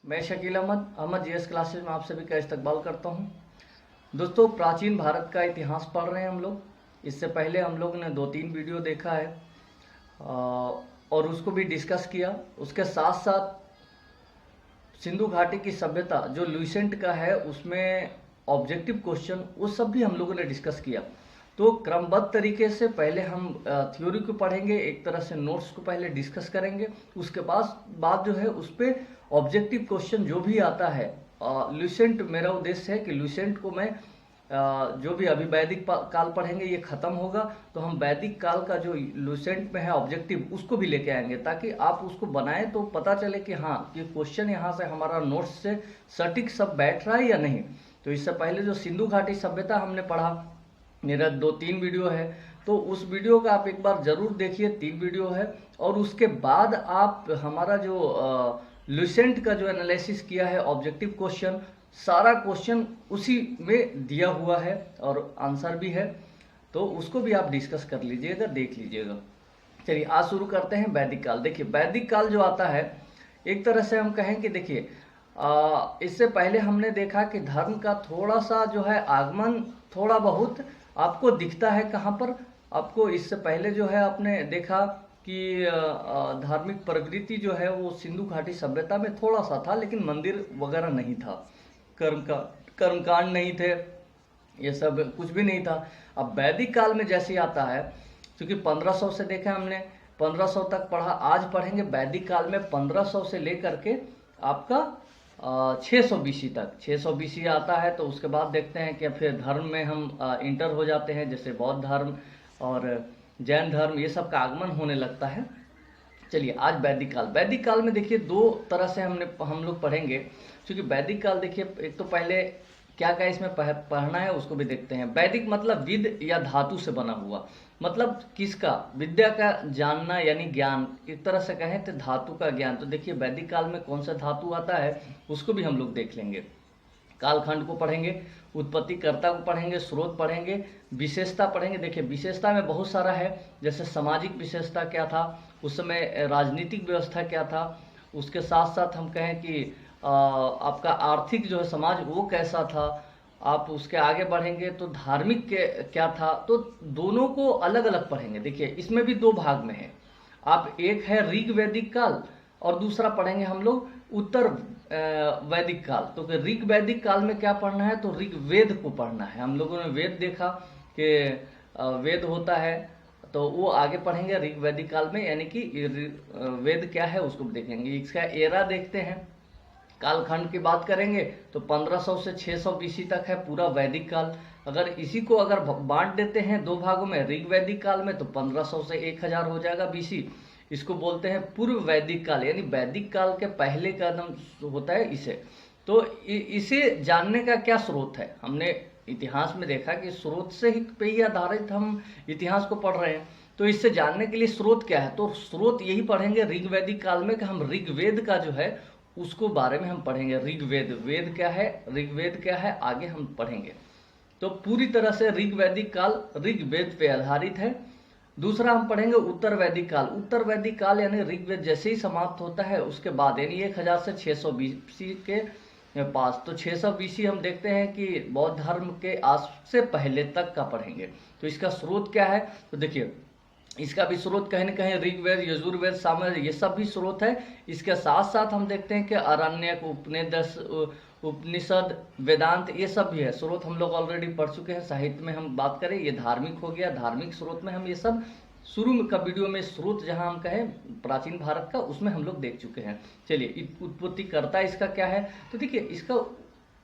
मैं Shakeel Ahmad GS classes में आप सभी का इस्तकबाल करता हूं। दोस्तों, प्राचीन भारत का इतिहास पढ़ रहे हैं हम लोग। इससे पहले हम लोग ने 2-3 वीडियो देखा है और उसको भी डिस्कस किया। उसके साथ साथ सिंधु घाटी की सभ्यता जो लुसेंट का है उसमें ऑब्जेक्टिव क्वेश्चन वो सब भी हम लोगों ने डिस्कस किया। तो क्रमबद्ध तरीके से पहले हम थ्योरी को पढ़ेंगे, एक तरह से नोट्स को पहले डिस्कस करेंगे, उसके बाद जो है उस पर ऑब्जेक्टिव क्वेश्चन जो भी आता है। लुसेंट मेरा उद्देश्य है कि लुसेंट को मैं जो भी अभी वैदिक काल पढ़ेंगे ये खत्म होगा तो हम वैदिक काल का जो लुसेंट में है ऑब्जेक्टिव उसको भी लेके आएंगे, ताकि आप उसको बनाएं तो पता चले कि हाँ ये क्वेश्चन यहाँ से हमारा नोट्स से सटीक सब बैठ रहा है या नहीं। तो इससे पहले जो सिंधु घाटी सभ्यता हमने पढ़ा, मेरा 2-3 वीडियो है, तो उस वीडियो का आप एक बार जरूर देखिए। 3 वीडियो है और उसके बाद आप हमारा जो लुसेंट का जो एनालिसिस किया है ऑब्जेक्टिव क्वेश्चन, सारा क्वेश्चन उसी में दिया हुआ है और आंसर भी है, तो उसको भी आप डिस्कस कर लीजिएगा, देख लीजिएगा। चलिए आज शुरू करते हैं वैदिक काल। देखिए वैदिक काल जो आता है एक तरह से हम कहें कि देखिए इससे पहले हमने देखा कि धर्म का थोड़ा सा जो है आगमन थोड़ा बहुत आपको दिखता है। कहाँ पर आपको इससे पहले जो है आपने देखा कि धार्मिक प्रवृत्ति जो है वो सिंधु घाटी सभ्यता में थोड़ा सा था, लेकिन मंदिर वगैरह नहीं था, कर्मकांड नहीं थे, ये सब कुछ भी नहीं था। अब वैदिक काल में जैसे आता है, क्योंकि 1500 से देखा हमने, 1500 तक पढ़ा, आज पढ़ेंगे वैदिक काल में 1500 से लेकर के आपका 600 बीसी तक। 600 बीसी आता है तो उसके बाद देखते हैं कि फिर धर्म में हम इंटर हो जाते हैं, जैसे बौद्ध धर्म और जैन धर्म, ये सब का आगमन होने लगता है। चलिए आज वैदिक काल। वैदिक काल में देखिए 2 तरह से हम लोग पढ़ेंगे, क्योंकि वैदिक काल देखिए एक तो पहले क्या क्या इसमें पढ़ना है उसको भी देखते हैं। वैदिक मतलब विद या धातु से बना हुआ, मतलब किसका, विद्या का जानना यानी ज्ञान, एक तरह से कहें तो धातु का ज्ञान। तो देखिए वैदिक काल में कौन सा धातु आता है उसको भी हम लोग देख लेंगे। कालखंड को पढ़ेंगे, उत्पत्तिकर्ता को पढ़ेंगे, स्रोत पढ़ेंगे, विशेषता पढ़ेंगे। देखिए विशेषता में बहुत सारा है, जैसे सामाजिक विशेषता क्या था उस समय, राजनीतिक व्यवस्था क्या था, उसके साथ साथ हम कहें कि आपका आर्थिक जो है समाज वो कैसा था। आप उसके आगे बढ़ेंगे तो धार्मिक के क्या था, तो दोनों को अलग अलग पढ़ेंगे। देखिए इसमें भी 2 भाग में है। आप एक है ऋग वैदिक काल और दूसरा पढ़ेंगे हम लोग उत्तर वैदिक काल। तो ऋग वैदिक काल में क्या पढ़ना है, तो ऋग वेद को पढ़ना है। हम लोगों ने वेद देखा कि वेद होता है, तो वो आगे पढ़ेंगे ऋग वैदिक काल में, यानी कि वेद क्या है उसको देखेंगे। इसका एरा देखते हैं, कालखंड की बात करेंगे तो 1500 से 600 बीसी तक है पूरा वैदिक काल। अगर इसी को अगर बांट देते हैं 2 भागों में, ऋग वैदिक काल में, तो 1500 से 1000 हो जाएगा बीसी। इसको बोलते हैं पूर्व वैदिक काल, यानी वैदिक काल के पहले का नाम होता है इसे। तो इसे जानने का क्या स्रोत है, हमने इतिहास में देखा कि स्रोत से ही पे ही आधारित हम इतिहास को पढ़ रहे हैं। तो इससे जानने के लिए स्रोत क्या है, तो स्रोत यही पढ़ेंगे ऋग वैदिक काल में कि हम ऋग्वेद का जो है उसको बारे में हम पढ़ेंगे। ऋग्वेद, वेद क्या है, ऋग्वेद क्या है, आगे हम पढ़ेंगे। तो पूरी तरह से ऋग वैदिक काल ऋग्वेद पे आधारित है। दूसरा हम पढ़ेंगे उत्तर वैदिक काल। उत्तर वैदिक काल यानी ऋग्वेद जैसे ही समाप्त होता है उसके बाद, यानी 1000 से 600 बीसी के पास। तो 600 बीसी हम देखते हैं कि बौद्ध धर्म के आज से पहले तक का पढ़ेंगे। तो इसका स्रोत क्या है, तो देखिए इसका भी स्रोत कहीं न कहीं ऋग्वेद, यजुर्वेद, सामवेद, ये सब भी स्रोत है। इसके साथ साथ हम देखते हैं कि आरण्यक, उपनिषद, वेदांत, ये सब भी है स्रोत। हम लोग ऑलरेडी पढ़ चुके हैं। साहित्य में हम बात करें ये धार्मिक हो गया, धार्मिक स्रोत में हम ये सब शुरू का वीडियो में स्रोत जहां हम कहें प्राचीन भारत का, उसमें हम लोग देख चुके हैं। चलिए उत्पत्तिकर्ता इसका क्या है, तो देखिए इसका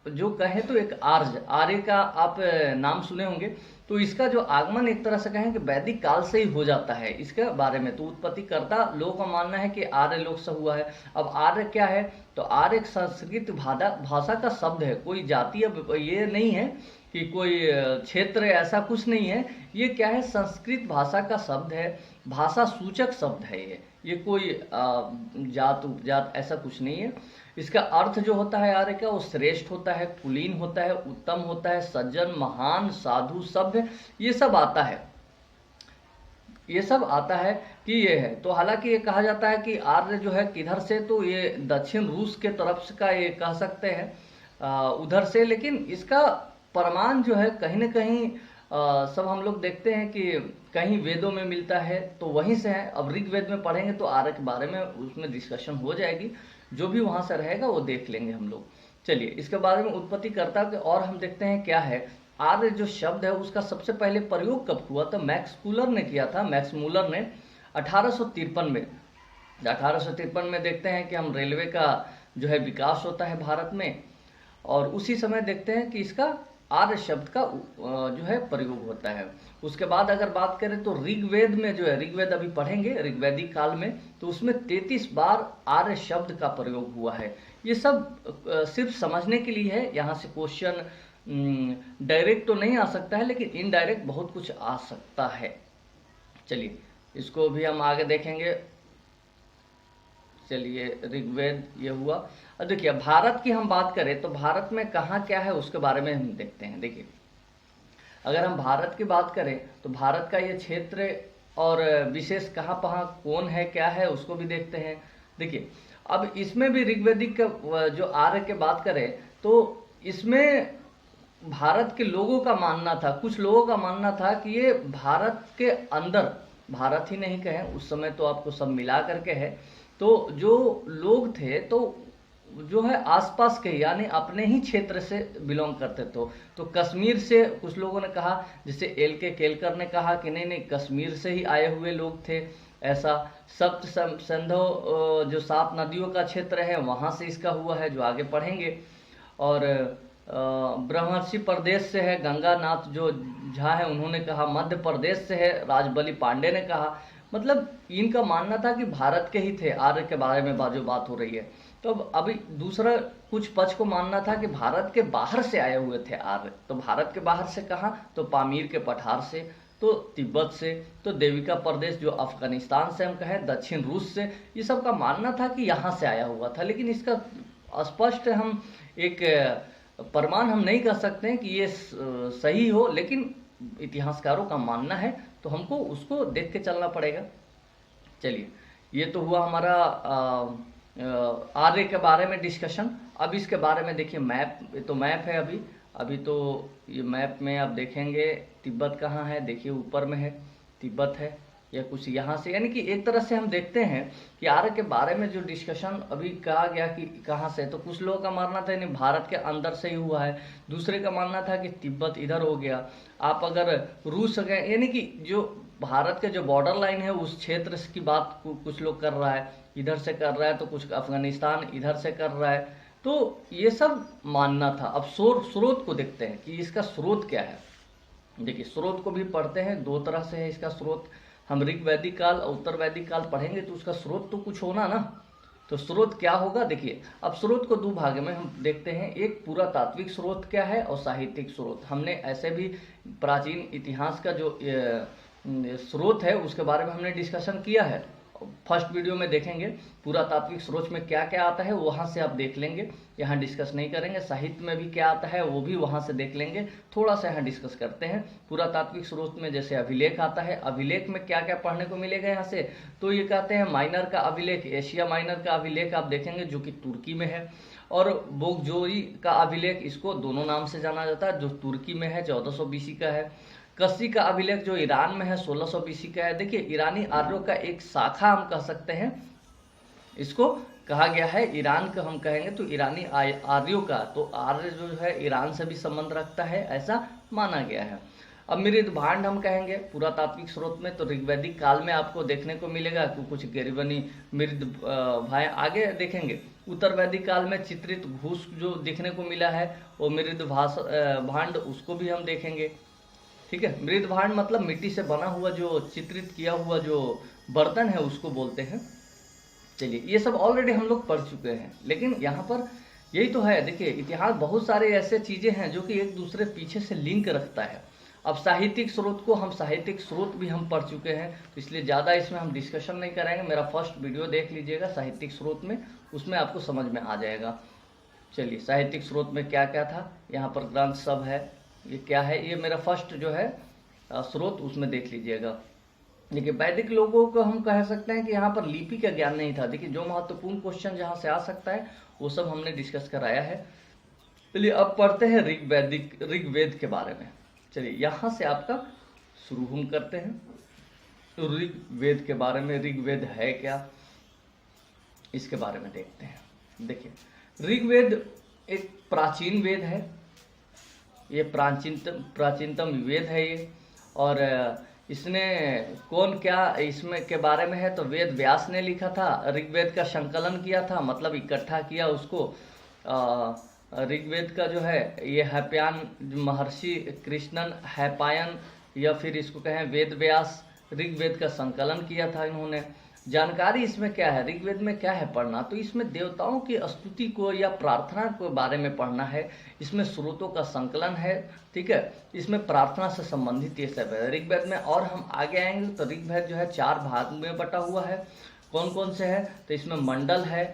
जो कहे तो एक आर्य का आप नाम सुने होंगे। तो इसका जो आगमन एक तरह से कहें कि वैदिक काल से ही हो जाता है। इसके बारे में तो उत्पत्तिकर्ता लोगों का मानना है कि आर्य लोग से हुआ है। अब आर्य क्या है, तो आर्य एक संस्कृत भाषा का शब्द है, कोई जातीय ये नहीं है कि कोई क्षेत्र ऐसा कुछ नहीं है। ये क्या है, संस्कृत भाषा का शब्द है, भाषा सूचक शब्द है ये कोई जात उपजात ऐसा कुछ नहीं है। इसका अर्थ जो होता है आर्य का, वो श्रेष्ठ होता है, कुलीन होता है, उत्तम होता है, सज्जन, महान, साधु, सभ्य, ये सब आता है। ये सब आता है कि ये है। तो हालांकि ये कहा जाता है कि आर्य जो है किधर से, तो ये दक्षिण रूस के तरफ से का ये कह सकते हैं उधर से, लेकिन इसका प्रमाण जो है कहीं न कहीं सब हम लोग देखते हैं कि कहीं वेदों में मिलता है तो वहीं से है। अब ऋग्वेद में पढ़ेंगे तो आर्य के बारे में उसमें डिस्कशन हो जाएगी, जो भी वहां से रहेगा वो देख लेंगे हम लोग। चलिए इसके बारे में उत्पत्तिकर्ता के और हम देखते हैं क्या है। आर्य जो शब्द है उसका सबसे पहले प्रयोग कब हुआ था? मैक्स मूलर ने किया था। मैक्स मूलर ने 1853 में 1853 में देखते हैं कि हम रेलवे का जो है विकास होता है भारत में, और उसी समय देखते हैं कि इसका आर्य शब्द का जो है प्रयोग होता है। उसके बाद अगर बात करें तो ऋग्वेद में जो है, ऋग्वेद अभी पढ़ेंगे ऋग्वैदिक काल में, तो उसमें 33 बार आर्य शब्द का प्रयोग हुआ है। ये सब सिर्फ समझने के लिए है, यहाँ से क्वेश्चन डायरेक्ट तो नहीं आ सकता है लेकिन इनडायरेक्ट बहुत कुछ आ सकता है। चलिए इसको भी हम आगे देखेंगे। चलिए ऋग्वेद ये हुआ। अब देखिए भारत की हम बात करें तो भारत में कहाँ क्या है उसके बारे में हम देखते हैं। देखिए अगर हम भारत की बात करें तो भारत का ये क्षेत्र और विशेष कहाँ कहाँ कौन है क्या है उसको भी देखते हैं। देखिए अब इसमें भी ऋग्वेदिक का जो आर्य की बात करें तो इसमें भारत के लोगों का मानना था, कुछ लोगों का मानना था कि ये भारत के अंदर, भारत ही नहीं कहें उस समय तो आपको सब मिला करके है, तो जो लोग थे तो जो है आसपास के यानी अपने ही क्षेत्र से बिलोंग करते थे। तो कश्मीर से कुछ लोगों ने कहा, जैसे एल के केलकर ने कहा कि नहीं नहीं कश्मीर से ही आए हुए लोग थे। ऐसा सप्त सिंधु जो 7 नदियों का क्षेत्र है वहाँ से इसका हुआ है, जो आगे पढ़ेंगे। और ब्रह्मर्षि प्रदेश से है, गंगानाथ जो झा है उन्होंने कहा। मध्य प्रदेश से है, राजबली पांडे ने कहा। मतलब इनका मानना था कि भारत के ही थे आर्य के बारे में जो बात हो रही है। तो अब अभी दूसरा कुछ पक्ष को मानना था कि भारत के बाहर से आए हुए थे आर्य। तो भारत के बाहर से कहाँ? तो पामीर के पठार से, तो तिब्बत से, तो देविका प्रदेश जो अफगानिस्तान से हम कहें, दक्षिण रूस से, ये सब का मानना था कि यहाँ से आया हुआ था। लेकिन इसका स्पष्ट हम एक प्रमाण हम नहीं कर सकते हैं कि ये सही हो, लेकिन इतिहासकारों का मानना है तो हमको उसको देख के चलना पड़ेगा। चलिए ये तो हुआ हमारा आर्य के बारे में डिस्कशन। अब इसके बारे में देखिए मैप, तो मैप है अभी तो ये मैप में आप देखेंगे तिब्बत कहाँ है, देखिए ऊपर में है तिब्बत है, या कुछ यहाँ से, यानी कि एक तरह से हम देखते हैं कि आर्य के बारे में जो डिस्कशन अभी कहा गया कि कहाँ से, तो कुछ लोगों का मानना था नहीं भारत के अंदर से ही हुआ है, दूसरे का मानना था कि तिब्बत इधर हो गया। आप अगर रूस गए, यानी कि जो भारत के जो बॉर्डर लाइन है उस क्षेत्र की बात कुछ लोग कर रहा है, इधर से कर रहा है, तो कुछ अफगानिस्तान इधर से कर रहा है। तो ये सब मानना था। अब स्रोत को देखते हैं कि इसका स्रोत क्या है। देखिए स्रोत को भी पढ़ते हैं, दो तरह से है इसका स्रोत। हम ऋग्वैदिक काल और उत्तर वैदिक काल पढ़ेंगे तो उसका स्रोत तो कुछ होना ना। तो स्रोत क्या होगा? देखिए अब स्रोत को दो भाग में हम देखते हैं, एक पूरा तात्विक स्रोत क्या है और साहित्यिक स्रोत। हमने ऐसे भी प्राचीन इतिहास का जो स्रोत है उसके बारे में हमने डिस्कशन किया है, फर्स्ट वीडियो में देखेंगे। पूरा तात्विक स्रोत में क्या क्या आता है वहाँ से आप देख लेंगे, यहाँ डिस्कस नहीं करेंगे। साहित्य में भी क्या आता है वो भी वहाँ से देख लेंगे, थोड़ा सा यहाँ डिस्कस करते हैं। पूरा तात्विक स्रोत में जैसे अभिलेख आता है, अभिलेख में क्या क्या पढ़ने को मिलेगा यहाँ से, तो ये कहते हैं माइनर का अभिलेख, एशिया माइनर का अभिलेख आप देखेंगे जो कि तुर्की में है, और बोगजोई का अभिलेख, इसको दोनों नाम से जाना जाता है, जो तुर्की में है 1400 बीसी का है। कस्सी का अभिलेख जो ईरान में है 1600 बीसी का है। देखिए ईरानी आर्यों का एक शाखा हम कह सकते हैं, इसको कहा गया है ईरान का हम कहेंगे तो ईरानी आर्यों का, तो आर्य जो है ईरान से भी संबंध रखता है ऐसा माना गया है। अब मृद भांड हम कहेंगे पूरा तात्विक स्रोत में, तो ऋग्वैदिक काल में आपको देखने को मिलेगा कि कुछ गिरिवनी मृद भाई आगे देखेंगे। उत्तर वैदिक काल में चित्रित घूस जो देखने को मिला है वो मृद भांड, उसको भी हम देखेंगे। ठीक है, मृद भांड मतलब मिट्टी से बना हुआ जो चित्रित किया हुआ जो बर्तन है उसको बोलते हैं। चलिए ये सब ऑलरेडी हम लोग पढ़ चुके हैं, लेकिन यहाँ पर यही तो है। देखिए इतिहास बहुत सारे ऐसे चीजें हैं जो कि एक दूसरे पीछे से लिंक रखता है। अब साहित्यिक स्रोत को हम साहित्यिक स्रोत भी हम पढ़ चुके हैं, तो इसलिए ज़्यादा इसमें हम डिस्कशन नहीं करेंगे। मेरा फर्स्ट वीडियो देख लीजिएगा साहित्यिक स्रोत में, उसमें आपको समझ में आ जाएगा। चलिए साहित्यिक स्रोत में क्या क्या था, यहाँ पर ग्रंथ सब है, ये क्या है, ये मेरा फर्स्ट जो है स्रोत, उसमें देख लीजिएगा। देखिए वैदिक लोगों को हम कह सकते हैं कि यहाँ पर लिपि का ज्ञान नहीं था। देखिए जो महत्वपूर्ण क्वेश्चन जहाँ से आ सकता है वो सब हमने डिस्कस कराया है। चलिए अब पढ़ते हैं ऋग्वेद के बारे में। चलिए यहाँ से आपका शुरू हम करते हैं तो ऋग्वेद के बारे में। ऋग्वेद है क्या, इसके बारे में देखते हैं। देखिए ऋग्वेद एक प्राचीन वेद है, ये प्राचीनतम वेद है ये। और इसने कौन क्या इसमें के बारे में है तो वेद व्यास ने लिखा था। ऋग्वेद का संकलन किया था, मतलब इकट्ठा किया उसको। ऋग्वेद का जो है ये हैपायन महर्षि कृष्णन हैपायन या फिर इसको कहें वेद व्यास, ऋग्वेद का संकलन किया था इन्होंने। जानकारी इसमें क्या है, ऋग्वेद में क्या है पढ़ना, तो इसमें देवताओं की स्तुति को या प्रार्थना के बारे में पढ़ना है। इसमें स्रोतों का संकलन है, ठीक है। इसमें प्रार्थना से संबंधित ये सब है ऋग्वेद में। और हम आगे आएंगे तो ऋग्वेद जो है 4 भाग में बटा हुआ है। कौन कौन से है तो इसमें मंडल है,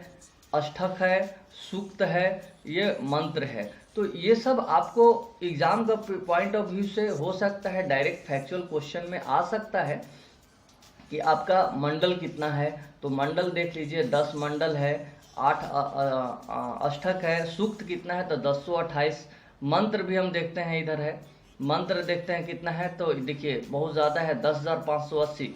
अष्टक है, सूक्त है, ये मंत्र है। तो ये सब आपको एग्जाम का पॉइंट ऑफ व्यू से हो सकता है डायरेक्ट फैक्चुअल क्वेश्चन में आ सकता है कि आपका मंडल कितना है। तो मंडल देख लीजिए 10 मंडल है, 8 अष्टक है। सूक्त कितना है तो 1028। मंत्र भी हम देखते हैं इधर है, मंत्र देखते हैं कितना है तो देखिए बहुत ज़्यादा है 10,580।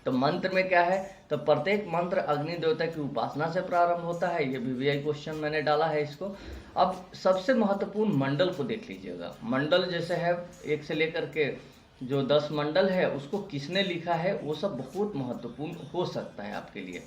तो मंत्र में क्या है तो प्रत्येक मंत्र अग्नि देवता की उपासना से प्रारंभ होता है। ये भी क्वेश्चन मैंने डाला है इसको। अब सबसे महत्वपूर्ण मंडल को देख लीजिएगा। मंडल जैसे है 1 से लेकर के जो 10 मंडल है उसको किसने लिखा है वो सब बहुत महत्वपूर्ण हो सकता है आपके लिए।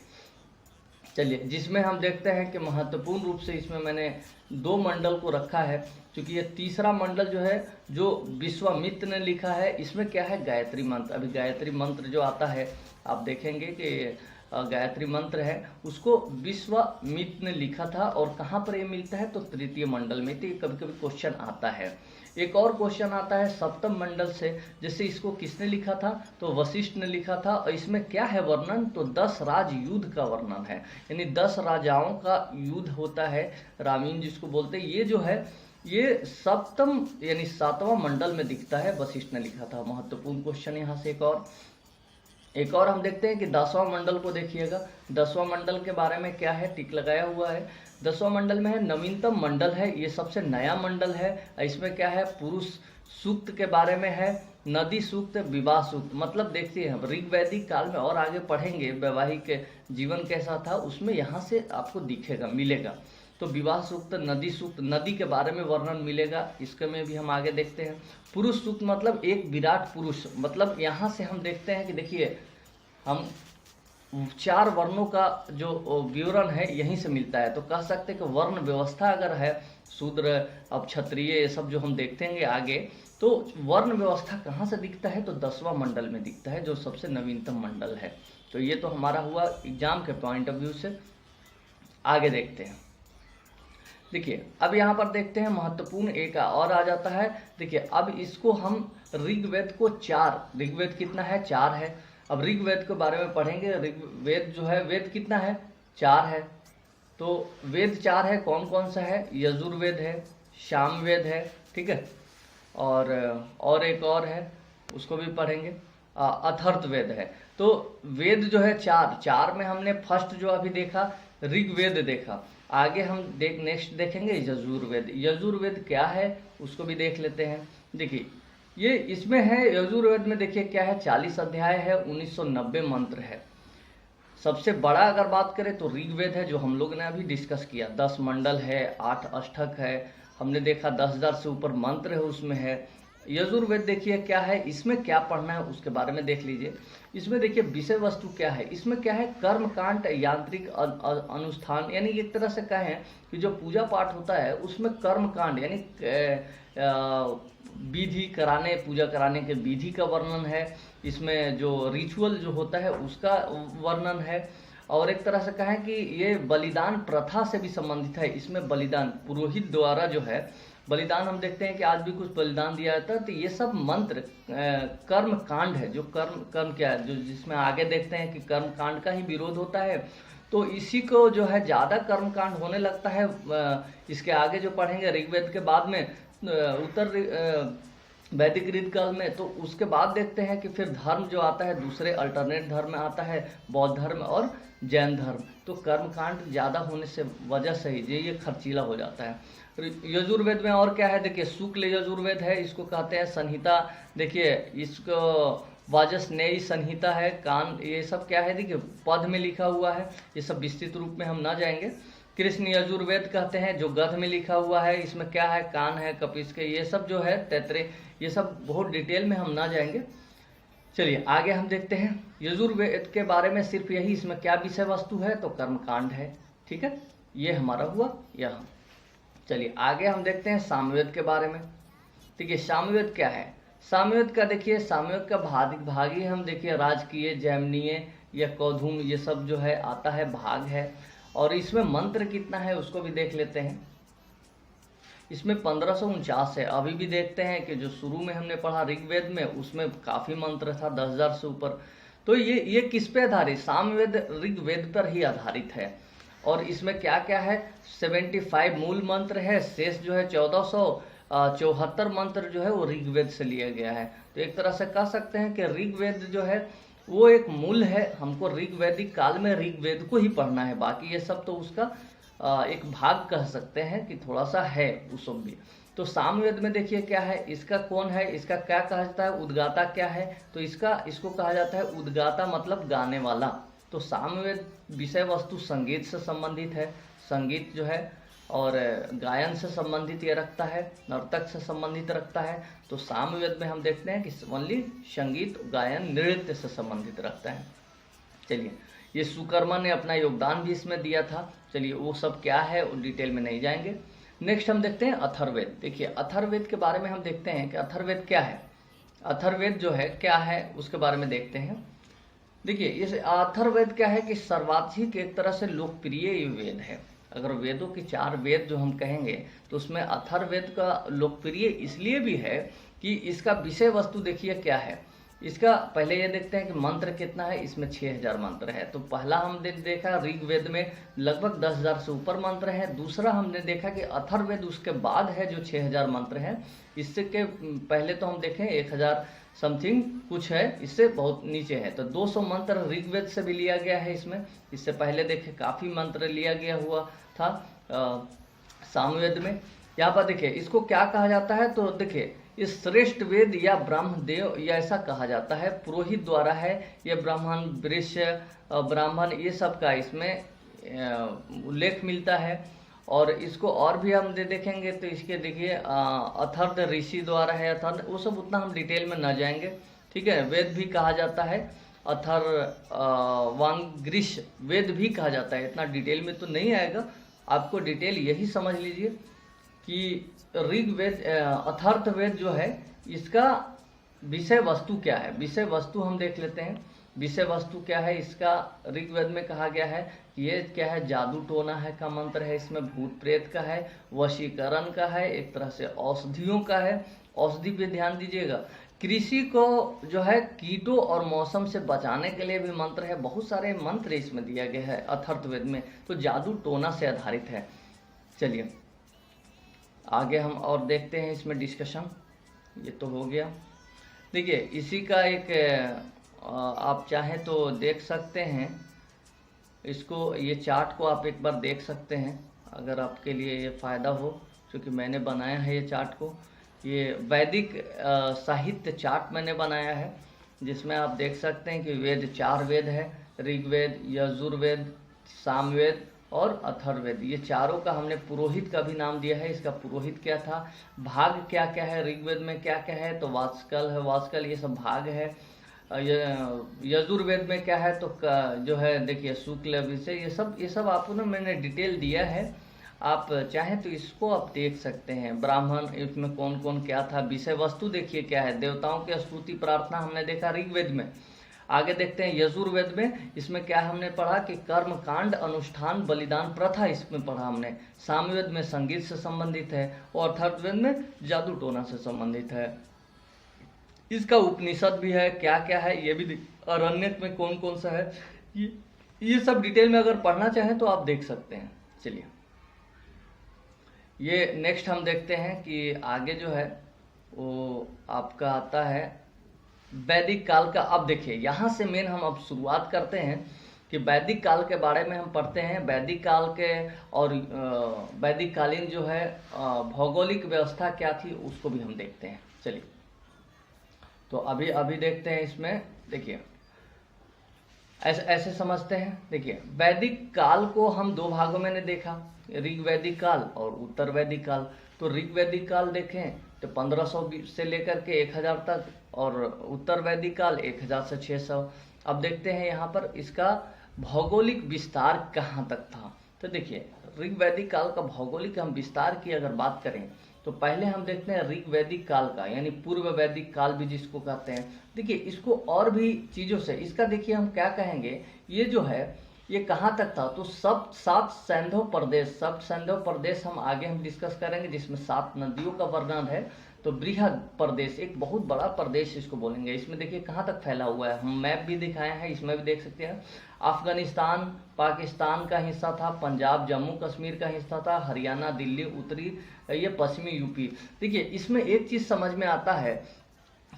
चलिए जिसमें हम देखते हैं कि महत्वपूर्ण रूप से इसमें मैंने 2 मंडल को रखा है, क्योंकि ये तीसरा मंडल जो है जो विश्वामित्र ने लिखा है, इसमें क्या है गायत्री मंत्र। अभी गायत्री मंत्र जो आता है आप देखेंगे कि गायत्री मंत्र है उसको विश्वामित्र ने लिखा था। और कहाँ पर ये मिलता है तो तृतीय मंडल में। तो कभी कभी क्वेश्चन आता है। एक और क्वेश्चन आता है सप्तम मंडल से, जैसे इसको किसने लिखा था तो वशिष्ठ ने लिखा था। और इसमें क्या है वर्णन तो 10 राज युद्ध का वर्णन है, यानी 10 राजाओं का युद्ध होता है, रामीन जिसको बोलते हैं। ये जो है ये सप्तम यानी 7वां मंडल में दिखता है, वशिष्ठ ने लिखा था। महत्वपूर्ण क्वेश्चन यहाँ से एक और हम देखते हैं कि 10वां मंडल को देखिएगा। 10वां मंडल के बारे में क्या है टिक लगाया हुआ है। 10वां मंडल में है नवीनतम मंडल है, ये सबसे नया मंडल है। इसमें क्या है पुरुष सूक्त के बारे में है, नदी सूक्त, विवाह सूक्त। मतलब देखिए हम ऋग्वैदिक काल में और आगे पढ़ेंगे वैवाहिक जीवन कैसा था उसमें यहाँ से आपको दिखेगा मिलेगा। तो विवाह सूक्त, नदी सूक्त, नदी के बारे में वर्णन मिलेगा, इसके में भी हम आगे देखते हैं। पुरुष सूक्त मतलब एक विराट पुरुष, मतलब यहाँ से हम देखते हैं कि देखिए हम 4 वर्णों का जो विवरण है यहीं से मिलता है। तो कह सकते हैं कि वर्ण व्यवस्था अगर है शूद्र, अब क्षत्रिय, ये सब जो हम देखेंगे आगे, तो वर्ण व्यवस्था कहाँ से दिखता है तो 10वां मंडल में दिखता है, जो सबसे नवीनतम मंडल है। तो ये तो हमारा हुआ एग्जाम के पॉइंट ऑफ व्यू से। आगे देखते हैं। देखिए अब यहाँ पर देखते हैं महत्वपूर्ण एक और आ जाता है। देखिए अब इसको हम ऋग्वेद को 4, ऋग्वेद कितना है 4 है। अब ऋग्वेद के बारे में पढ़ेंगे। ऋग्वेद जो है वेद कितना है 4 है। तो वेद 4 है, कौन कौन सा है यजुर्वेद है, सामवेद है, ठीक है। और एक और है उसको भी पढ़ेंगे, अथर्ववेद है। तो वेद जो है 4 में हमने फर्स्ट जो अभी देखा ऋग्वेद देखा। आगे हम नेक्स्ट देखेंगे यजुर्वेद। यजुर्वेद क्या है उसको भी देख लेते हैं। देखिए ये इसमें है यजुर्वेद में, देखिए क्या है 40 अध्याय है, 1990 मंत्र है। सबसे बड़ा अगर बात करें तो ऋग्वेद है जो हम लोग ने अभी डिस्कस किया। 10 मंडल है, 8 अष्टक है, हमने देखा 10,000 से ऊपर मंत्र है उसमें है। यजुर्वेद देखिए क्या है, इसमें क्या पढ़ना है उसके बारे में देख लीजिए। इसमें देखिए विषय वस्तु क्या है, इसमें क्या है कर्मकांड, यांत्रिक अनुष्ठान, यानी एक तरह से कहें कि जो पूजा पाठ होता है उसमें कर्मकांड यानी विधि कराने, पूजा कराने के विधि का वर्णन है। इसमें जो रिचुअल जो होता है उसका वर्णन है। और एक तरह से कहें कि ये बलिदान प्रथा से भी संबंधित है। इसमें बलिदान पुरोहित द्वारा जो है बलिदान, हम देखते हैं कि आज भी कुछ बलिदान दिया जाता है। तो ये सब मंत्र कर्म कांड है। जो कर्म क्या है, जो जिसमें आगे देखते हैं कि कर्म कांड का ही विरोध होता है। तो इसी को जो है ज़्यादा कर्म कांड होने लगता है। इसके आगे जो पढ़ेंगे ऋग्वेद के बाद में वैदिक रीत काल में। तो उसके बाद देखते हैं कि फिर धर्म जो आता है, दूसरे अल्टरनेट धर्म आता है, बौद्ध धर्म और जैन धर्म। तो कर्मकांड ज़्यादा होने से वजह से ही ये खर्चीला हो जाता है। यजुर्वेद में और क्या है, देखिए शुक्ल यजुर्वेद है, इसको कहते हैं संहिता। देखिए इसको वाजसनेयी संहिता है, कान, ये सब क्या है देखिए पद में लिखा हुआ है। ये सब विस्तृत रूप में हम ना जाएंगे। कृष्ण यजुर्वेद कहते हैं, जो गद्य में लिखा हुआ है, इसमें क्या है, कान है, कपिस के, ये सब जो है तैतरे, ये सब बहुत डिटेल में हम ना जाएंगे। चलिए आगे हम देखते हैं यजुर्वेद के बारे में। सिर्फ यही इसमें क्या विषय वस्तु है, तो कर्मकांड है। ठीक है, ये हमारा हुआ यहाँ। चलिए आगे हम देखते हैं सामवेद के बारे में। देखिए सामवेद क्या है, सामवेद का देखिए, सामवेद का भाग ही हम देखिए राजकीय, जैमिनीय या कौधुम, ये सब जो है आता है, भाग है। और इसमें मंत्र कितना है उसको भी देख लेते हैं। इसमें 1549 है। अभी भी देखते हैं कि जो शुरू में हमने पढ़ा ऋग्वेद में, उसमें काफ़ी मंत्र था, 10,000 से ऊपर। तो ये किस पे आधारित, सामवेद ऋग्वेद पर ही आधारित है। और इसमें क्या क्या है, 75 मूल मंत्र है, शेष जो है 1474 मंत्र जो है वो ऋग्वेद से लिया गया है। तो एक तरह से कह सकते हैं कि ऋग्वेद जो है वो एक मूल है। हमको ऋग्वैदिक काल में ऋग्वेद को ही पढ़ना है, बाकी ये सब तो उसका एक भाग कह सकते हैं कि थोड़ा सा है वो सब भी। तो सामवेद में देखिए क्या है, इसका कौन है, इसका क्या कहा जाता है, उद्गाता क्या है, तो इसको कहा जाता है उद्गाता, मतलब गाने वाला। तो सामवेद विषय वस्तु संगीत से संबंधित है, संगीत जो है, और गायन से संबंधित ये रखता है, नर्तक से संबंधित रखता है। तो सामवेद में हम देखते हैं कि ओनली संगीत, गायन, नृत्य से संबंधित रखता है। चलिए, ये सुकर्मा ने अपना योगदान भी इसमें दिया था। चलिए वो सब क्या है वो डिटेल में नहीं जाएंगे। नेक्स्ट हम देखते हैं अथर्ववेद। देखिए अथर्ववेद के बारे में हम देखते हैं कि अथर्ववेद क्या है, अथर्ववेद जो है क्या है उसके बारे में देखते हैं। देखिए इस अथर्ववेद क्या है कि सर्वाधिक एक तरह से लोकप्रिय वेद है। अगर वेदों के 4 वेद जो हम कहेंगे तो उसमें अथर्ववेद का लोकप्रिय इसलिए भी है कि इसका विषय वस्तु देखिए क्या है। इसका पहले ये देखते हैं कि मंत्र कितना है, इसमें 6000 मंत्र है। तो पहला हमने देखा ऋग्वेद में लगभग 10,000 से ऊपर मंत्र है। दूसरा हमने देखा कि अथर्ववेद उसके बाद है जो 6000 मंत्र है। इससे के पहले तो हम देखें 1000 समथिंग कुछ है, इससे बहुत नीचे है। तो 200 मंत्र ऋग्वेद से भी लिया गया है इसमें। इससे पहले देखे काफ़ी मंत्र लिया गया हुआ था सामवेद में। यहाँ पर देखिए इसको क्या कहा जाता है, तो देखिए इस श्रेष्ठ वेद या ब्रह्मदेव या ऐसा कहा जाता है, पुरोहित द्वारा है। ये ब्राह्मण, वृष्य, ब्राह्मण, ये सब का इसमें उल्लेख मिलता है। और इसको और भी हम देखेंगे तो इसके देखिए अथर्व ऋषि द्वारा है, अथर्व, वो सब उतना हम डिटेल में न जाएंगे। ठीक है, वेद भी कहा जाता है, वांग्रिश वेद भी कहा जाता है। इतना डिटेल में तो नहीं आएगा, आपको डिटेल यही समझ लीजिए कि ऋग्वेद, अथर्ववेद जो है इसका विषय वस्तु क्या है। विषय वस्तु हम देख लेते हैं, विषय वस्तु क्या है इसका। ऋग्वेद में कहा गया है ये क्या है, जादू टोना है का मंत्र है, इसमें भूत प्रेत का है, वशीकरण का है, एक तरह से औषधियों का है। औषधि पे ध्यान दीजिएगा। कृषि को जो है कीटों और मौसम से बचाने के लिए भी मंत्र है। बहुत सारे मंत्र इसमें दिया गया है अथर्ववेद में। तो जादू टोना से आधारित है। चलिए आगे हम और देखते हैं इसमें डिस्कशन। ये तो हो गया। देखिए इसी का एक आप चाहें तो देख सकते हैं इसको, ये चार्ट को आप एक बार देख सकते हैं अगर आपके लिए ये फ़ायदा हो, क्योंकि मैंने बनाया है ये चार्ट को। ये वैदिक साहित्य चार्ट मैंने बनाया है, जिसमें आप देख सकते हैं कि वेद 4 वेद है, ऋग्वेद, यजुर्वेद, सामवेद और अथर्ववेद। ये चारों का हमने पुरोहित का भी नाम दिया है। इसका पुरोहित क्या था, भाग क्या क्या है, ऋग्वेद में क्या क्या है, तो वास्कल है, वास्कल ये सब भाग है। यजुर्वेद में क्या है, तो जो है देखिए शुक्ल विषय, ये सब आपको ना मैंने डिटेल दिया है। आप चाहें तो इसको आप देख सकते हैं। ब्राह्मण, इसमें कौन कौन क्या था, विषय वस्तु देखिए क्या है, देवताओं की स्तुति प्रार्थना हमने देखा ऋग्वेद में। आगे देखते हैं यजुर्वेद में, इसमें क्या हमने पढ़ा कि कर्म कांड, अनुष्ठान, बलिदान, प्रथा इसमें पढ़ा हमने। सामवेद में संगीत से संबंधित है और अथर्ववेद में जादू टोना से संबंधित है। इसका उपनिषद भी है, क्या क्या है ये भी, अरण्यक में कौन कौन सा है, ये सब डिटेल में अगर पढ़ना चाहें तो आप देख सकते हैं। चलिए ये नेक्स्ट हम देखते हैं कि आगे जो है वो आपका आता है वैदिक काल का। अब देखिए यहाँ से मेन हम अब शुरुआत करते हैं कि वैदिक काल के बारे में हम पढ़ते हैं। वैदिक काल के और वैदिक कालीन जो है भौगोलिक व्यवस्था क्या थी उसको भी हम देखते हैं। चलिए तो अभी देखते हैं। इसमें देखिए ऐसे ऐसे समझते हैं। देखिए वैदिक काल को हम दो भागों में ने देखा, ऋग्वैदिक काल और उत्तर वैदिक काल। तो ऋग्वैदिक काल देखें तो 1500 से लेकर के 1000 तक, और उत्तर वैदिक काल 1000 से 600। अब देखते हैं यहाँ पर इसका भौगोलिक विस्तार कहाँ तक था। तो देखिए ऋग्वैदिक काल का भौगोलिक हम विस्तार की अगर बात करें तो पहले हम देखते हैं ऋग्वैदिक काल का, यानी पूर्व वैदिक काल भी जिसको कहते हैं। देखिए इसको और भी चीज़ों से इसका देखिए हम क्या कहेंगे, ये जो है ये कहाँ तक था। तो सब 7 सैंधव प्रदेश हम आगे हम डिस्कस करेंगे, जिसमें 7 नदियों का वर्णन है। तो बृहद प्रदेश, एक बहुत बड़ा प्रदेश इसको बोलेंगे। इसमें देखिए कहाँ तक फैला हुआ है, हम मैप भी दिखाए हैं, इसमें भी देख सकते हैं। अफगानिस्तान पाकिस्तान का हिस्सा था, पंजाब जम्मू कश्मीर का हिस्सा था, हरियाणा दिल्ली उत्तरी, ये पश्चिमी यूपी। देखिए इसमें एक चीज़ समझ में आता है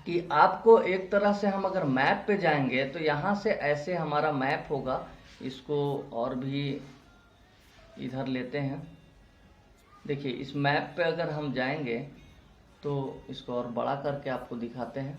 कि आपको एक तरह से हम अगर मैप पे जाएंगे तो यहाँ से ऐसे हमारा मैप होगा। इसको और भी इधर लेते हैं। देखिए इस मैप पे अगर हम जाएंगे तो इसको और बड़ा करके आपको दिखाते हैं।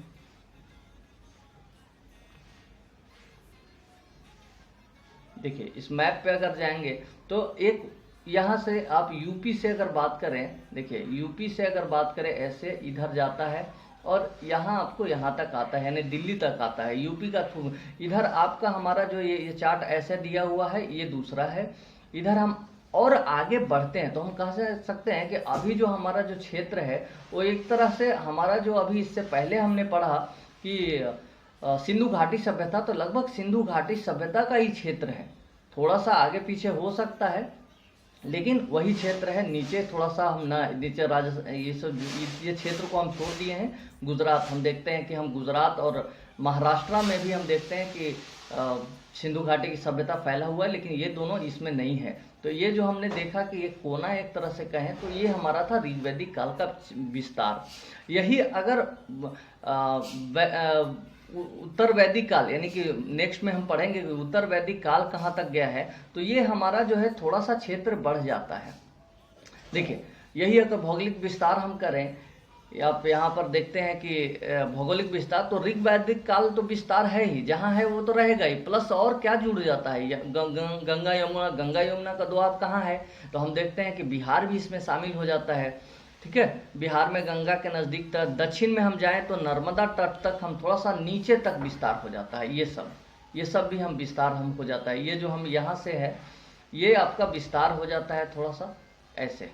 देखिए इस मैप पे अगर जाएंगे तो एक यहाँ से आप यूपी से अगर बात करें, देखिए यूपी से अगर बात करें ऐसे इधर जाता है और यहाँ आपको यहाँ तक आता है, यानी दिल्ली तक आता है यूपी का थ्रू। इधर आपका हमारा जो ये चार्ट ऐसे दिया हुआ है, ये दूसरा है। इधर हम और आगे बढ़ते हैं तो हम कह सकते हैं कि अभी जो हमारा जो क्षेत्र है वो एक तरह से हमारा जो अभी इससे पहले हमने पढ़ा कि सिंधु घाटी सभ्यता, तो लगभग सिंधु घाटी सभ्यता का ही क्षेत्र है। थोड़ा सा आगे पीछे हो सकता है लेकिन वही क्षेत्र है। नीचे थोड़ा सा हम ना नीचे राजस्थान ये क्षेत्र को हम छोड़ दिए हैं। गुजरात हम देखते हैं कि हम गुजरात और महाराष्ट्र में भी हम देखते हैं कि सिंधु घाटी की सभ्यता फैला हुआ है, लेकिन ये दोनों इसमें नहीं है। तो ये जो हमने देखा कि ये कोना एक तरह से कहें तो ये हमारा था ऋग्वैदिक काल का विस्तार। यही अगर उत्तर वैदिक काल, यानी कि नेक्स्ट में हम पढ़ेंगे कि उत्तर वैदिक काल कहाँ तक गया है, तो ये हमारा जो है थोड़ा सा क्षेत्र बढ़ जाता है। देखिए यही अगर भौगोलिक विस्तार हम करें, आप यहाँ पर देखते हैं कि भौगोलिक विस्तार तो ऋग्वैदिक काल तो विस्तार है ही, जहाँ है वो तो रहेगा ही, प्लस और क्या जुड़ जाता है गंगा यमुना का द्वार कहाँ है, तो हम देखते हैं कि बिहार भी इसमें शामिल हो जाता है। ठीक है, बिहार में गंगा के नज़दीक तक, दक्षिण में हम जाएं तो नर्मदा तट तक हम थोड़ा सा नीचे तक विस्तार हो जाता है। ये सब भी हम विस्तार हम हो जाता है। ये जो हम यहाँ से है ये आपका विस्तार हो जाता है थोड़ा सा ऐसे।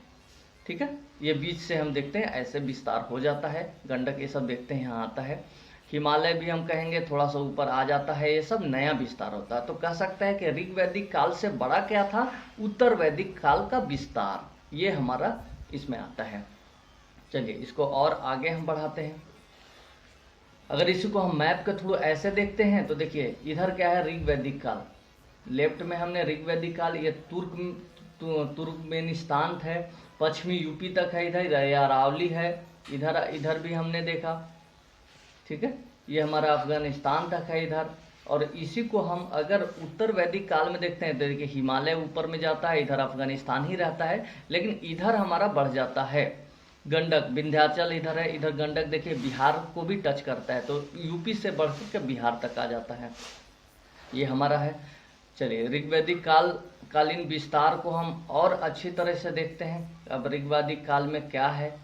ठीक है, ये बीच से हम देखते हैं ऐसे विस्तार हो जाता है। गंडक ये सब देखते हैं यहाँ आता है। हिमालय भी हम कहेंगे थोड़ा सा ऊपर आ जाता है। ये सब नया विस्तार होता है। तो कह सकते हैं कि ऋग्वैदिक काल से बड़ा क्या था, उत्तर वैदिक काल का विस्तार, ये हमारा इसमें आता है। चलिए इसको और आगे हम बढ़ाते हैं। अगर इसी को हम मैप के थ्रू ऐसे देखते हैं तो देखिए इधर क्या है, ऋग्वैदिक काल। लेफ्ट में हमने ऋग्वैदिक काल, ये तुर्कमेनिस्तान है, पश्चिमी यूपी तक है, इधर अरावली है, इधर भी हमने देखा। ठीक है, ये हमारा अफगानिस्तान तक है इधर। और इसी को हम अगर उत्तर वैदिक काल में देखते हैं तो देखिए हिमालय ऊपर में जाता है, इधर अफगानिस्तान ही रहता है, लेकिन इधर हमारा बढ़ जाता है। गंडक विंध्याचल इधर है, इधर गंडक देखिए बिहार को भी टच करता है, तो यूपी से बढ़ के बिहार तक आ जाता है। ये हमारा है। चलिए ऋग्वैदिक कालीन विस्तार को हम और अच्छी तरह से देखते हैं। अब ऋग्वैदिक काल में क्या है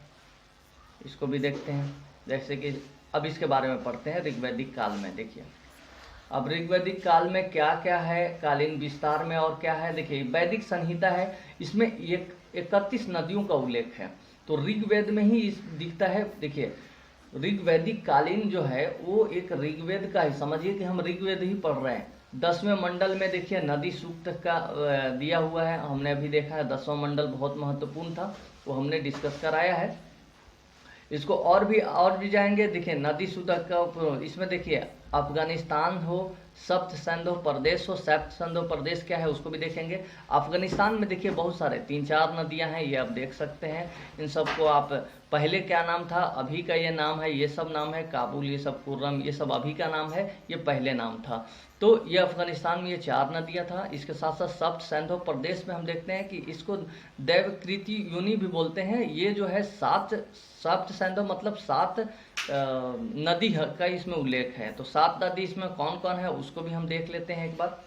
इसको भी देखते हैं। जैसे कि अब इसके बारे में पढ़ते हैं ऋग्वैदिक काल में। देखिए अब ऋग्वैदिक काल में क्या क्या है कालीन विस्तार में और क्या है। देखिए वैदिक संहिता है, इसमें 31 नदियों का उल्लेख है। तो ऋग्वेद में ही दिखता है। देखिए ऋग्वैदिक कालीन जो है वो एक ऋग्वेद का ही समझिए कि हम ऋग्वेद ही पढ़ रहे हैं। 10वें मंडल में देखिए नदी सूक्त का दिया हुआ है, हमने अभी देखा है। 10वां मंडल बहुत महत्वपूर्ण था, वो हमने डिस्कस कराया है। इसको और भी जाएंगे। देखिए नदी सूक्त का इसमें देखिए अफगानिस्तान हो, सप्त सिंधु प्रदेश हो। सप्त सिंधु प्रदेश क्या है उसको भी देखेंगे। अफगानिस्तान में देखिए बहुत सारे 3-4 नदियां हैं, ये आप देख सकते हैं। इन सबको आप पहले क्या नाम था, अभी का ये नाम है, ये सब नाम है, काबुल, ये सब कुर्रम, ये सब अभी का नाम है, ये पहले नाम था। तो ये अफगानिस्तान में ये 4 नदियां था। इसके साथ साथ सप्त सिंधु प्रदेश में हम देखते हैं कि इसको दैवकृति यूनि भी बोलते हैं। ये जो है सप्त सिंधु मतलब 7 नदी का इसमें उल्लेख है। तो 7 नदी इसमें कौन कौन है उसको भी हम देख लेते हैं एक बार।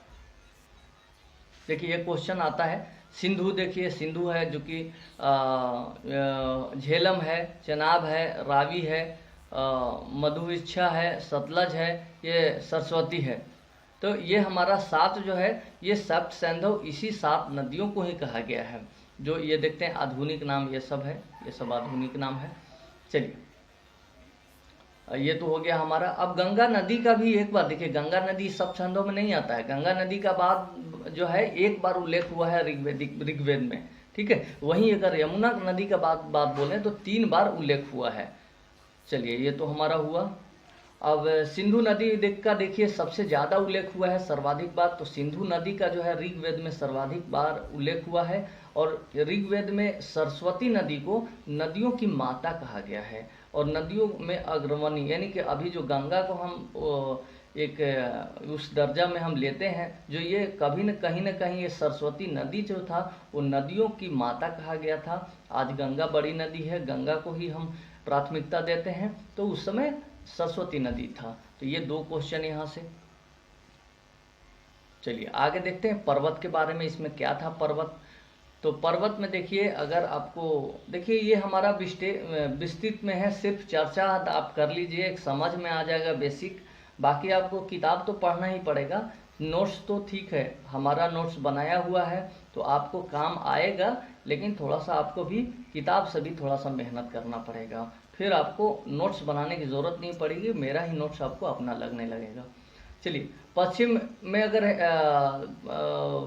देखिए ये क्वेश्चन आता है, सिंधु, देखिए सिंधु है जो कि झेलम है, चेनाब है, रावी है, मधुइच्छा है, सतलज है, ये सरस्वती है। तो ये हमारा 7 जो है ये सप्त सिंधु इसी 7 नदियों को ही कहा गया है। जो ये देखते हैं आधुनिक नाम ये सब है, ये सब आधुनिक नाम है। चलिए ये तो हो गया हमारा। अब गंगा नदी का भी एक बार देखिए, गंगा नदी सप्त सिंधु में नहीं आता है। गंगा नदी का बाद जो है एक बार उल्लेख हुआ है ऋग्वेद में, ठीक है। वहीं अगर यमुना नदी का बात बोलें तो 3 बार उल्लेख हुआ है। चलिए ये तो हमारा हुआ। अब सिंधु नदी का देखिए सबसे ज़्यादा उल्लेख हुआ है, सर्वाधिक बार। तो सिंधु नदी का जो है ऋग्वेद में सर्वाधिक बार उल्लेख हुआ है। और ऋग्वेद में सरस्वती नदी को नदियों की माता कहा गया है और नदियों में अग्रवनी, यानी कि अभी जो गंगा को हम एक उस दर्जा में हम लेते हैं, जो ये कभी न कहीं ये सरस्वती नदी जो था वो नदियों की माता कहा गया था। आज गंगा बड़ी नदी है, गंगा को ही हम प्राथमिकता देते हैं, तो उस समय सरस्वती नदी था। तो ये 2 क्वेश्चन यहाँ से। चलिए आगे देखते हैं पर्वत के बारे में, इसमें क्या था पर्वत। तो पर्वत में देखिए, अगर आपको देखिए ये हमारा विस्तृत में है, सिर्फ चर्चा आप कर लीजिए, एक समझ में आ जाएगा बेसिक। बाकी आपको किताब तो पढ़ना ही पड़ेगा। नोट्स तो ठीक है, हमारा नोट्स बनाया हुआ है तो आपको काम आएगा, लेकिन थोड़ा सा आपको भी किताब से भी थोड़ा सा मेहनत करना पड़ेगा। फिर आपको नोट्स बनाने की ज़रूरत नहीं पड़ेगी, मेरा ही नोट्स आपको अपना लगने लगेगा। चलिए पश्चिम में अगर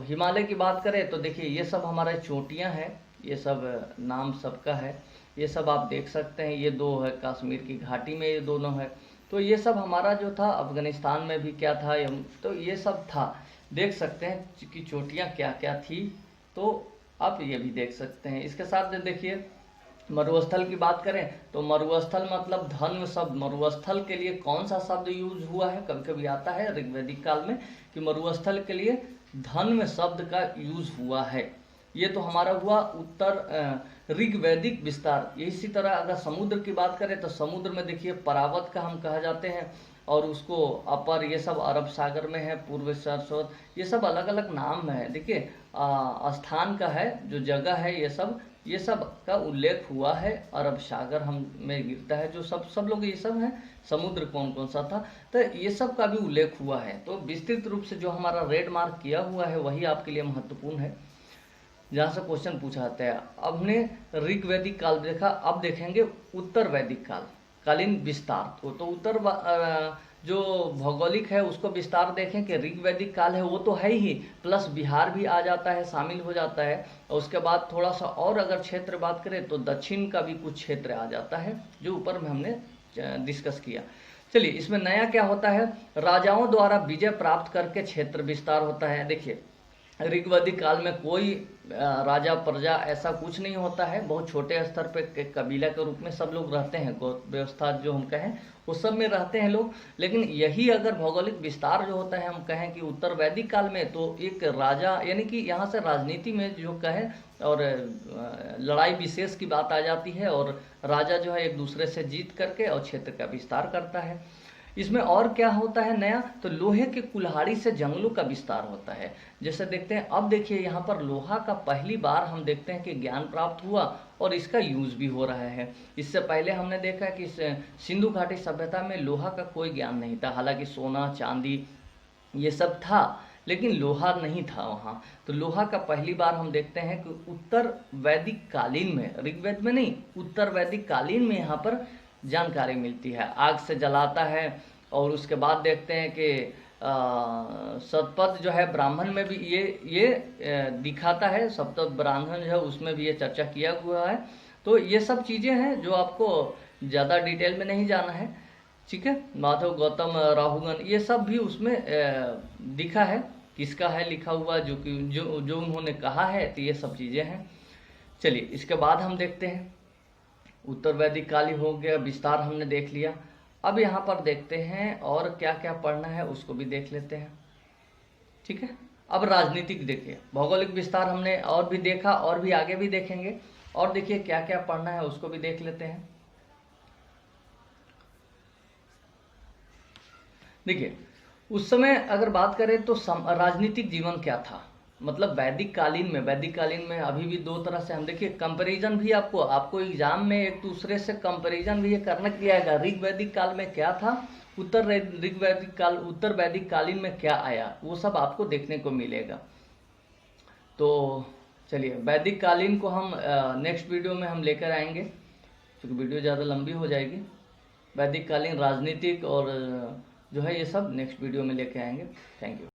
हिमालय की बात करें तो देखिए ये सब हमारे चोटियां हैं, ये सब नाम सबका है, ये सब आप देख सकते हैं। ये 2 है, कश्मीर की घाटी में ये दोनों है। तो ये सब हमारा जो था, अफगानिस्तान में भी क्या था, तो ये सब था। देख सकते हैं कि चोटियां क्या क्या थी, तो आप ये भी देख सकते हैं। इसके साथ देखिए मरुस्थल की बात करें तो मरुस्थल मतलब धन्व शब्द, मरुस्थल के लिए कौन सा शब्द यूज हुआ है, कभी कभी आता है ऋग्वैदिक काल में कि मरुस्थल के लिए धन्व शब्द का यूज हुआ है। ये तो हमारा हुआ उत्तर ऋग्वैदिक विस्तार। इसी तरह अगर समुद्र की बात करें तो समुद्र में देखिए परावत का हम कहा जाते हैं, और उसको अपर, ये सब अरब सागर में है, पूर्व सरस्वत, ये सब अलग अलग नाम है। देखिए स्थान का है, जो जगह है, ये सब का उल्लेख हुआ है। अरब सागर हम में गिरता है, जो सब लोग ये सब है। समुद्र कौन कौन सा था, तो ये सब का भी उल्लेख हुआ है। तो विस्तृत रूप से जो हमारा रेड मार्क किया हुआ है वही आपके लिए महत्वपूर्ण है, जहाँ से क्वेश्चन पूछा जाता है। अब हमने ऋग्वैदिक काल देखा, अब देखेंगे उत्तर वैदिक कालीन विस्तार। तो उत्तर जो भौगोलिक है उसको विस्तार देखें कि ऋग्वैदिक काल है वो तो है ही, प्लस बिहार भी आ जाता है, शामिल हो जाता है। और उसके बाद थोड़ा सा और अगर क्षेत्र बात करें तो दक्षिण का भी कुछ क्षेत्र आ जाता है, जो ऊपर में हमने डिस्कस किया। चलिए इसमें नया क्या होता है, राजाओं द्वारा विजय प्राप्त करके क्षेत्र विस्तार होता है। देखिए ऋग्वैदिक काल में कोई राजा प्रजा ऐसा कुछ नहीं होता है, बहुत छोटे स्तर पे कबीला के रूप में सब लोग रहते हैं, व्यवस्था जो हम कहें उस सब में रहते हैं लोग। लेकिन यही अगर भौगोलिक विस्तार जो होता है, हम कहें कि उत्तर वैदिक काल में, तो एक राजा, यानी कि यहाँ से राजनीति में जो कहें और लड़ाई विशेष की बात आ जाती है, और राजा जो है एक दूसरे से जीत करके और क्षेत्र का विस्तार करता है। इसमें और क्या होता है नया, तो लोहे के कुल्हाड़ी से जंगलों का विस्तार होता है। जैसे देखते हैं, अब देखिए यहाँ पर लोहा का पहली बार हम देखते हैं कि ज्ञान प्राप्त हुआ और इसका यूज भी हो रहा है। इससे पहले हमने देखा कि सिंधु घाटी सभ्यता में लोहा का कोई ज्ञान नहीं था, हालांकि सोना चांदी ये सब था, लेकिन लोहा नहीं था वहाँ। तो लोहा का पहली बार हम देखते हैं कि उत्तर वैदिक कालीन में, ऋग्वेद में नहीं, उत्तर वैदिक कालीन में यहाँ पर जानकारी मिलती है। आग से जलाता है, और उसके बाद देखते हैं कि सतपथ जो है ब्राह्मण में भी ये दिखाता है, सप्तपथ ब्राह्मण जो है उसमें भी ये चर्चा किया हुआ है। तो ये सब चीज़ें हैं जो आपको ज़्यादा डिटेल में नहीं जाना है। ठीक है, माधव गौतम राहुगन, ये सब भी उसमें दिखा है, किसका है लिखा हुआ, जो कि जो उन्होंने कहा है, तो ये सब चीज़ें हैं। चलिए इसके बाद हम देखते हैं, उत्तर वैदिक काल हो गया, विस्तार हमने देख लिया। अब यहाँ पर देखते हैं और क्या क्या पढ़ना है उसको भी देख लेते हैं। ठीक है, अब राजनीतिक देखिए, भौगोलिक विस्तार हमने और भी देखा और भी आगे भी देखेंगे, और देखिए क्या क्या पढ़ना है उसको भी देख लेते हैं। देखिए उस समय अगर बात करें तो राजनीतिक जीवन क्या था, मतलब वैदिक कालीन में अभी भी दो तरह से हम देखिए कंपैरिजन भी आपको एग्जाम में एक दूसरे से कंपैरिजन भी ये करना किया ऋग वैदिक काल में क्या था, उत्तर वैदिक कालीन में क्या आया, वो सब आपको देखने को मिलेगा। तो चलिए वैदिक कालीन को हम नेक्स्ट वीडियो में हम लेकर आएंगे, क्योंकि वीडियो ज़्यादा लंबी हो जाएगी। वैदिक कालीन राजनीतिक और जो है ये सब नेक्स्ट वीडियो में लेके आएंगे। Thank you.